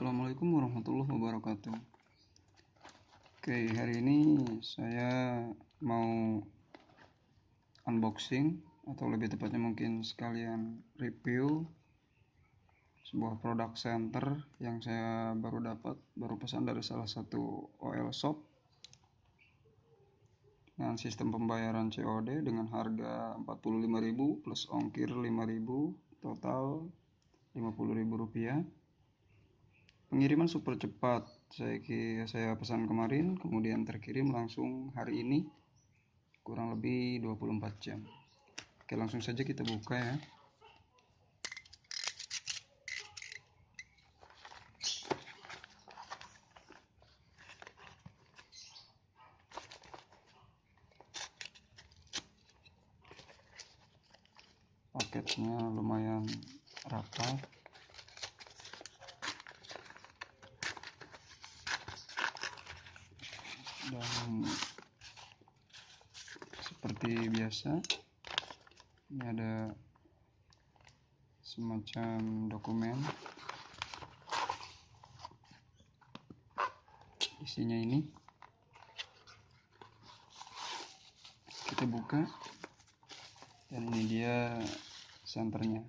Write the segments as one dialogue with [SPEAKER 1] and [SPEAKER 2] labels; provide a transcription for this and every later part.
[SPEAKER 1] Assalamualaikum warahmatullahi wabarakatuh. Oke, hari ini saya mau unboxing atau lebih tepatnya mungkin sekalian review sebuah produk center yang saya baru pesan dari salah satu OL shop dengan sistem pembayaran COD dengan harga 45.000 plus ongkir 5.000, total 50.000 rupiah. Pengiriman super cepat. Saya pesan kemarin, kemudian terkirim langsung hari ini, kurang lebih 24 jam. Oke, langsung saja kita buka ya. Paketnya lumayan rapat. Dan seperti biasa, ini ada semacam dokumen. Isinya ini kita buka, dan ini dia senternya.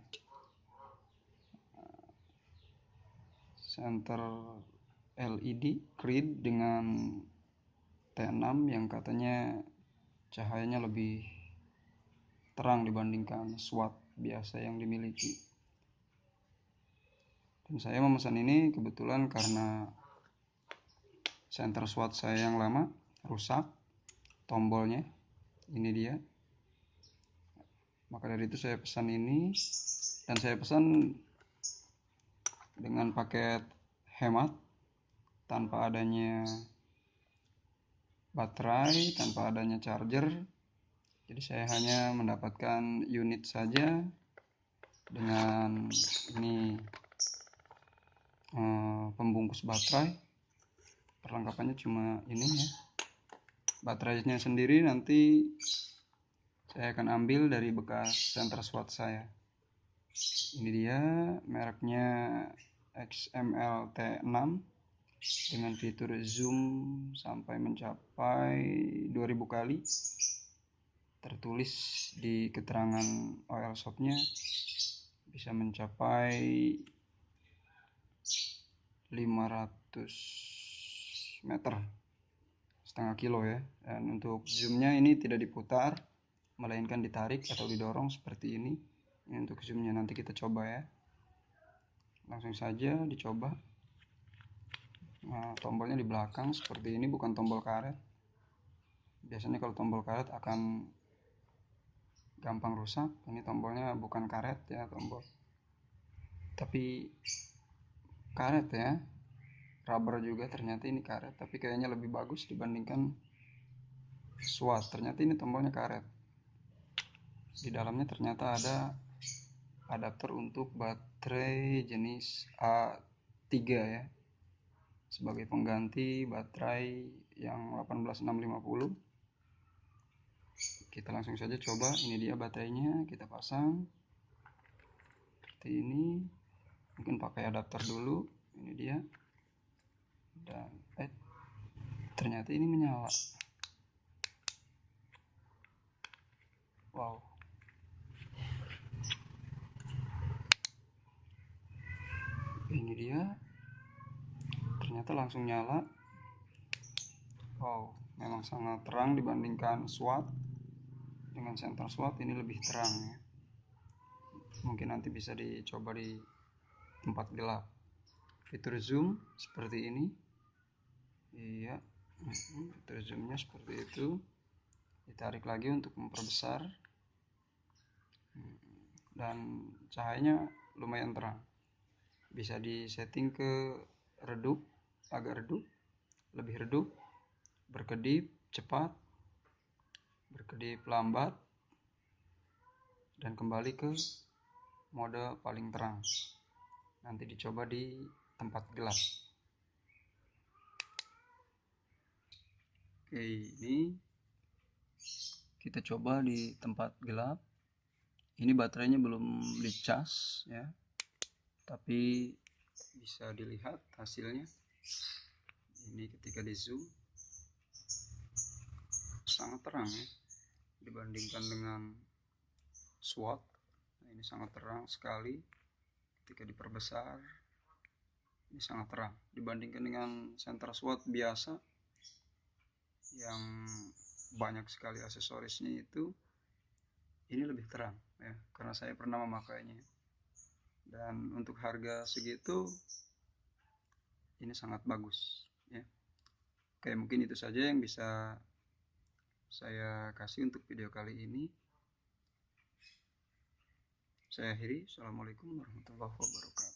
[SPEAKER 1] Senter LED grid dengan T6 yang katanya cahayanya lebih terang dibandingkan SWAT biasa yang dimiliki. Dan saya memesan ini kebetulan karena senter SWAT saya yang lama rusak tombolnya. Ini dia. Maka dari itu saya pesan ini, dan saya pesan dengan paket hemat tanpa adanya baterai, tanpa adanya charger. Jadi saya hanya mendapatkan unit saja dengan ini pembungkus baterai. Perlengkapannya cuma ini ya. Baterainya sendiri nanti saya akan ambil dari bekas senter SWAT saya. Ini dia, mereknya XML-T6 dengan fitur zoom sampai mencapai 2000 kali. Tertulis di keterangan OL shopnya bisa mencapai 500 meter, setengah kilo ya. Dan untuk zoomnya ini tidak diputar, melainkan ditarik atau didorong seperti ini. Ini untuk zoomnya, nanti kita coba ya. Langsung saja dicoba. Nah, tombolnya di belakang seperti ini, bukan tombol karet. Biasanya kalau tombol karet akan gampang rusak. Ini tombolnya bukan karet ya, tombol, tapi karet ya, rubber juga. Ternyata ini karet, tapi kayaknya lebih bagus dibandingkan SWAT. Ternyata ini tombolnya karet. Di dalamnya ternyata ada adapter untuk baterai jenis A3 ya, sebagai pengganti baterai yang 18650. Kita langsung saja coba. Ini dia baterainya, kita pasang seperti ini. Mungkin pakai adapter dulu. Ini dia. Dan ternyata ini menyala. Wow. Ini dia. Ternyata langsung nyala. Wow, memang sangat terang dibandingkan SWAT. Dengan senter SWAT ini lebih terang ya. Mungkin nanti bisa dicoba di tempat gelap. Fitur zoom seperti ini. Iya, fitur zoomnya seperti itu. Ditarik lagi untuk memperbesar. Dan cahayanya lumayan terang. Bisa disetting ke redup, agak redup, lebih redup, berkedip cepat, berkedip lambat, dan kembali ke mode paling terang. Nanti dicoba di tempat gelap. Oke, ini kita coba di tempat gelap. Ini baterainya belum dicas ya, tapi bisa dilihat hasilnya. Ini ketika di zoom sangat terang ya, dibandingkan dengan SWOT. Nah, ini sangat terang sekali. Ketika diperbesar ini sangat terang dibandingkan dengan senter SWOT biasa yang banyak sekali aksesorisnya. Itu ini lebih terang ya, karena saya pernah memakainya, dan untuk harga segitu ini sangat bagus ya. Oke, mungkin itu saja yang bisa saya kasih untuk video kali ini. Saya akhiri. Assalamualaikum warahmatullahi wabarakatuh.